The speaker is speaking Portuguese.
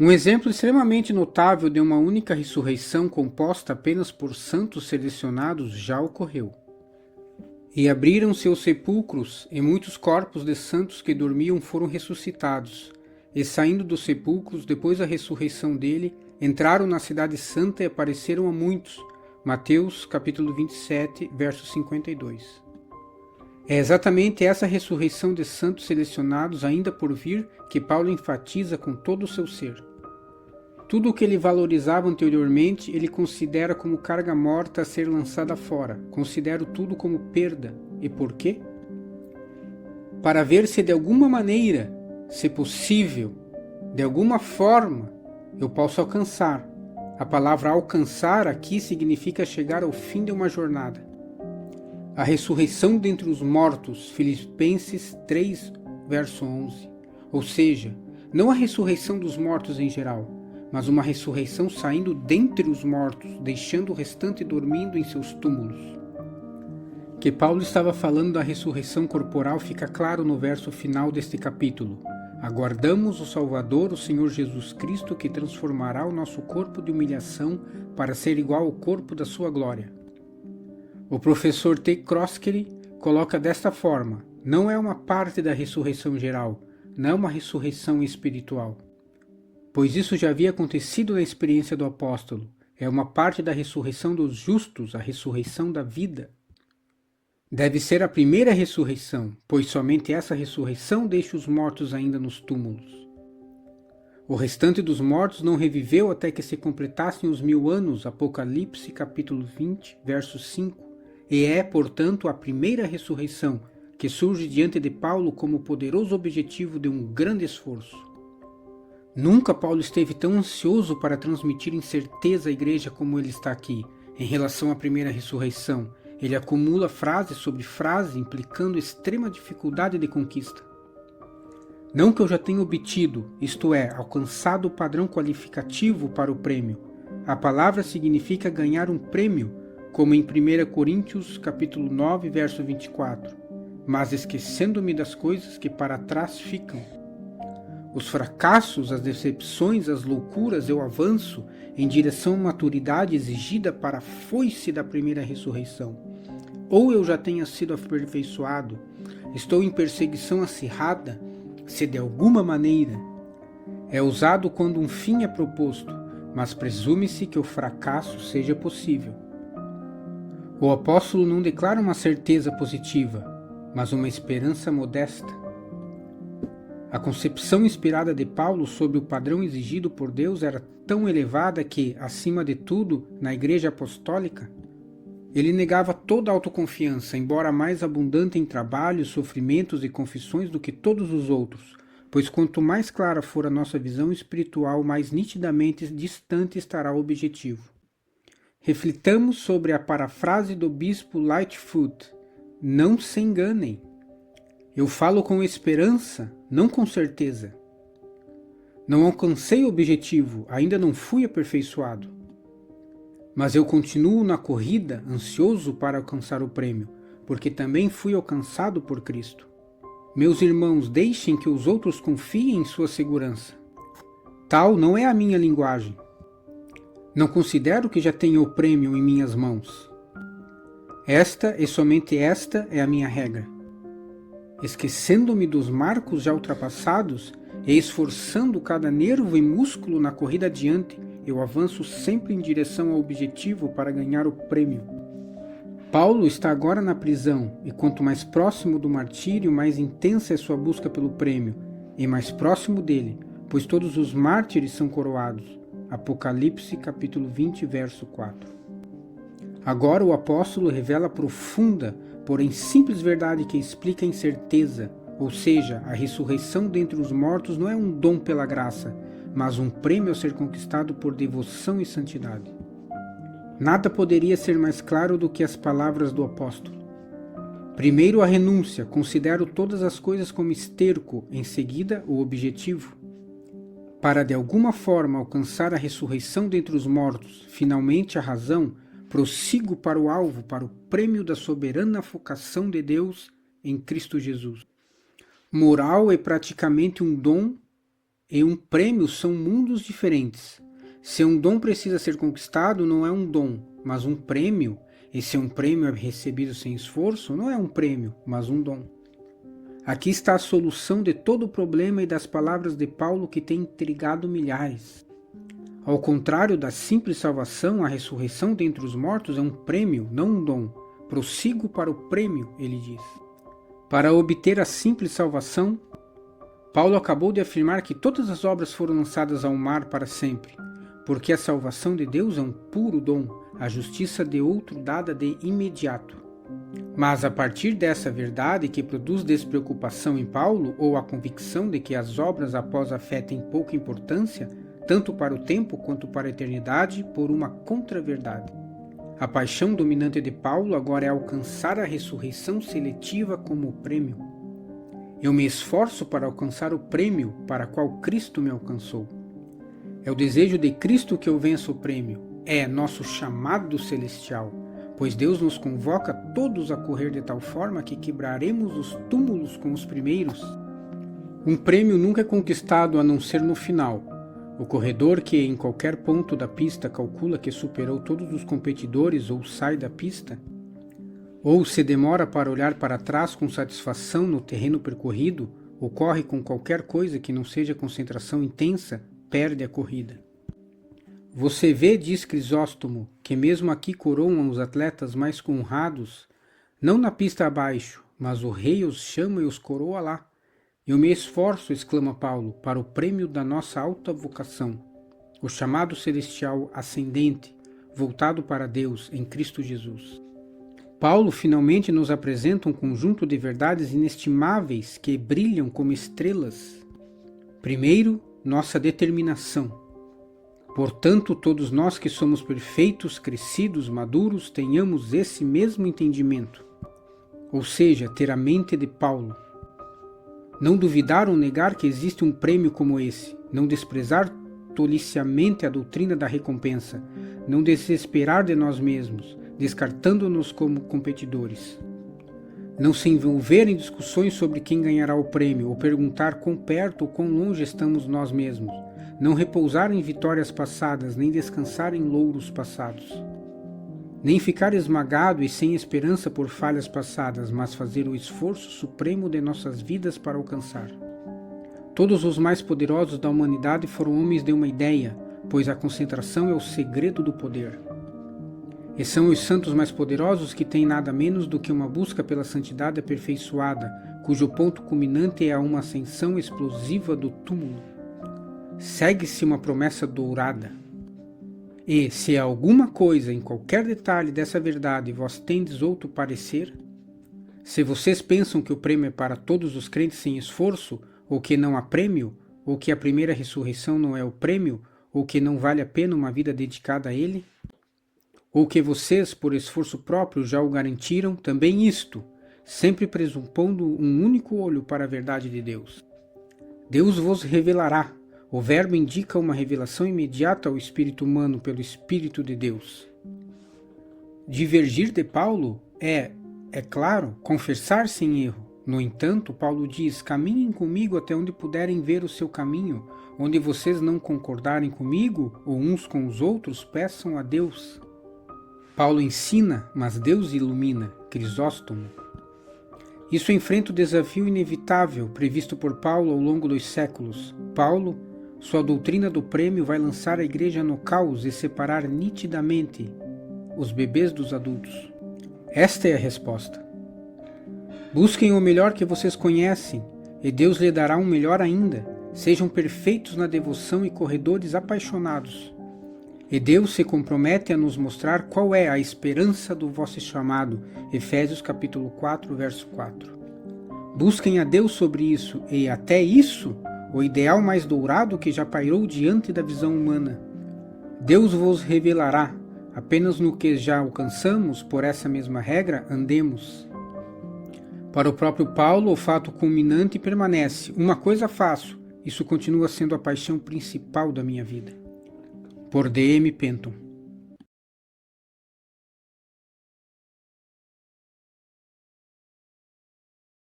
Um exemplo extremamente notável de uma única ressurreição composta apenas por santos selecionados já ocorreu. E abriram-se os sepulcros, e muitos corpos de santos que dormiam foram ressuscitados, e saindo dos sepulcros, depois da ressurreição dele, entraram na cidade santa e apareceram a muitos. Mateus capítulo 27, verso 52. É exatamente essa ressurreição de santos selecionados ainda por vir que Paulo enfatiza com todo o seu ser. Tudo o que ele valorizava anteriormente, ele considera como carga morta a ser lançada fora. Considero tudo como perda. E por quê? Para ver se de alguma maneira, se possível, de alguma forma, eu posso alcançar. A palavra alcançar aqui significa chegar ao fim de uma jornada. A ressurreição dentre os mortos, Filipenses 3, verso 11. Ou seja, não a ressurreição dos mortos em geral, mas uma ressurreição saindo dentre os mortos, deixando o restante dormindo em seus túmulos. Que Paulo estava falando da ressurreição corporal fica claro no verso final deste capítulo. Aguardamos o Salvador, o Senhor Jesus Cristo, que transformará o nosso corpo de humilhação para ser igual ao corpo da sua glória. O professor T. Croskery coloca desta forma: não é uma parte da ressurreição geral, não é uma ressurreição espiritual. Pois isso já havia acontecido na experiência do apóstolo. É uma parte da ressurreição dos justos, a ressurreição da vida. Deve ser a primeira ressurreição, pois somente essa ressurreição deixa os mortos ainda nos túmulos. O restante dos mortos não reviveu até que se completassem os 1000 anos, Apocalipse capítulo 20, verso 5, e é, portanto, a primeira ressurreição que surge diante de Paulo como poderoso objetivo de um grande esforço. Nunca Paulo esteve tão ansioso para transmitir em certeza à igreja como ele está aqui, em relação à primeira ressurreição. Ele acumula frase sobre frase, implicando extrema dificuldade de conquista. Não que eu já tenha obtido, isto é, alcançado o padrão qualificativo para o prêmio. A palavra significa ganhar um prêmio, como em 1 Coríntios capítulo 9, verso 24. Mas esquecendo-me das coisas que para trás ficam. Os fracassos, as decepções, as loucuras, eu avanço em direção à maturidade exigida para a foice da primeira ressurreição. Ou eu já tenha sido aperfeiçoado, estou em perseguição acirrada, se de alguma maneira. É usado quando um fim é proposto, mas presume-se que o fracasso seja possível. O apóstolo não declara uma certeza positiva, mas uma esperança modesta. A concepção inspirada de Paulo sobre o padrão exigido por Deus era tão elevada que, acima de tudo, na igreja apostólica, ele negava toda autoconfiança, embora mais abundante em trabalhos, sofrimentos e confissões do que todos os outros, pois quanto mais clara for a nossa visão espiritual, mais nitidamente distante estará o objetivo. Reflitamos sobre a parafrase do bispo Lightfoot: não se enganem. Eu falo com esperança, não com certeza. Não alcancei o objetivo, ainda não fui aperfeiçoado. Mas eu continuo na corrida, ansioso para alcançar o prêmio, porque também fui alcançado por Cristo. Meus irmãos, deixem que os outros confiem em sua segurança. Tal não é a minha linguagem. Não considero que já tenha o prêmio em minhas mãos. Esta e somente esta é a minha regra. Esquecendo-me dos marcos já ultrapassados e esforçando cada nervo e músculo na corrida adiante, eu avanço sempre em direção ao objetivo para ganhar o prêmio. Paulo está agora na prisão, e quanto mais próximo do martírio, mais intensa é sua busca pelo prêmio, e mais próximo dele, pois todos os mártires são coroados. Apocalipse capítulo 20, verso 4. Agora o apóstolo revela a profunda, porém simples verdade que explica a incerteza, ou seja, a ressurreição dentre os mortos não é um dom pela graça, mas um prêmio a ser conquistado por devoção e santidade. Nada poderia ser mais claro do que as palavras do apóstolo. Primeiro a renúncia, considero todas as coisas como esterco, em seguida o objetivo. Para de alguma forma alcançar a ressurreição dentre os mortos, finalmente a razão, prossigo para o alvo, para o prêmio da soberana vocação de Deus em Cristo Jesus. Moral é praticamente um dom e um prêmio são mundos diferentes. Se um dom precisa ser conquistado, não é um dom, mas um prêmio. E se um prêmio é recebido sem esforço, não é um prêmio, mas um dom. Aqui está a solução de todo o problema e das palavras de Paulo que tem intrigado milhares. Ao contrário da simples salvação, a ressurreição dentre os mortos é um prêmio, não um dom. Prossigo para o prêmio, ele diz. Para obter a simples salvação, Paulo acabou de afirmar que todas as obras foram lançadas ao mar para sempre, porque a salvação de Deus é um puro dom, a justiça de outro dada de imediato. Mas a partir dessa verdade que produz despreocupação em Paulo, ou a convicção de que as obras após a fé têm pouca importância, tanto para o tempo quanto para a eternidade, por uma contra-verdade. A paixão dominante de Paulo agora é alcançar a ressurreição seletiva como prêmio. Eu me esforço para alcançar o prêmio para qual Cristo me alcançou. É o desejo de Cristo que eu vença o prêmio. É nosso chamado celestial, pois Deus nos convoca todos a correr de tal forma que quebraremos os túmulos com os primeiros. Um prêmio nunca é conquistado a não ser no final. O corredor que em qualquer ponto da pista calcula que superou todos os competidores ou sai da pista, ou se demora para olhar para trás com satisfação no terreno percorrido, ou corre com qualquer coisa que não seja concentração intensa, perde a corrida. Você vê, diz Crisóstomo, que mesmo aqui coroam os atletas mais honrados, não na pista abaixo, mas o rei os chama e os coroa lá. Eu me esforço, exclama Paulo, para o prêmio da nossa alta vocação, o chamado celestial ascendente, voltado para Deus em Cristo Jesus. Paulo finalmente nos apresenta um conjunto de verdades inestimáveis que brilham como estrelas. Primeiro, nossa determinação. Portanto, todos nós que somos perfeitos, crescidos, maduros, tenhamos esse mesmo entendimento, ou seja, ter a mente de Paulo. Não duvidar ou negar que existe um prêmio como esse, não desprezar toliciamente a doutrina da recompensa, não desesperar de nós mesmos, descartando-nos como competidores. Não se envolver em discussões sobre quem ganhará o prêmio, ou perguntar quão perto ou quão longe estamos nós mesmos. Não repousar em vitórias passadas, nem descansar em louros passados. Nem ficar esmagado e sem esperança por falhas passadas, mas fazer o esforço supremo de nossas vidas para alcançar. Todos os mais poderosos da humanidade foram homens de uma ideia, pois a concentração é o segredo do poder. E são os santos mais poderosos que têm nada menos do que uma busca pela santidade aperfeiçoada, cujo ponto culminante é a uma ascensão explosiva do túmulo. Segue-se uma promessa dourada. E, se há alguma coisa em qualquer detalhe dessa verdade vós tendes outro parecer, se vocês pensam que o prêmio é para todos os crentes sem esforço, ou que não há prêmio, ou que a primeira ressurreição não é o prêmio, ou que não vale a pena uma vida dedicada a ele, ou que vocês, por esforço próprio, já o garantiram, também isto, sempre presupondo um único olho para a verdade de Deus. Deus vos revelará. O verbo indica uma revelação imediata ao espírito humano pelo Espírito de Deus. Divergir de Paulo é claro, confessar sem erro. No entanto, Paulo diz, caminhem comigo até onde puderem ver o seu caminho. Onde vocês não concordarem comigo, ou uns com os outros, peçam a Deus. Paulo ensina, mas Deus ilumina. Crisóstomo. Isso enfrenta o desafio inevitável previsto por Paulo ao longo dos séculos. Paulo, sua doutrina do prêmio vai lançar a igreja no caos e separar nitidamente os bebês dos adultos. Esta é a resposta. Busquem o melhor que vocês conhecem, e Deus lhe dará um melhor ainda. Sejam perfeitos na devoção e corredores apaixonados. E Deus se compromete a nos mostrar qual é a esperança do vosso chamado. Efésios capítulo 4, verso 4. Busquem a Deus sobre isso, e até isso, o ideal mais dourado que já pairou diante da visão humana. Deus vos revelará, apenas no que já alcançamos, por essa mesma regra, andemos. Para o próprio Paulo, o fato culminante permanece. Uma coisa faço, isso continua sendo a paixão principal da minha vida. Por D.M. Penton.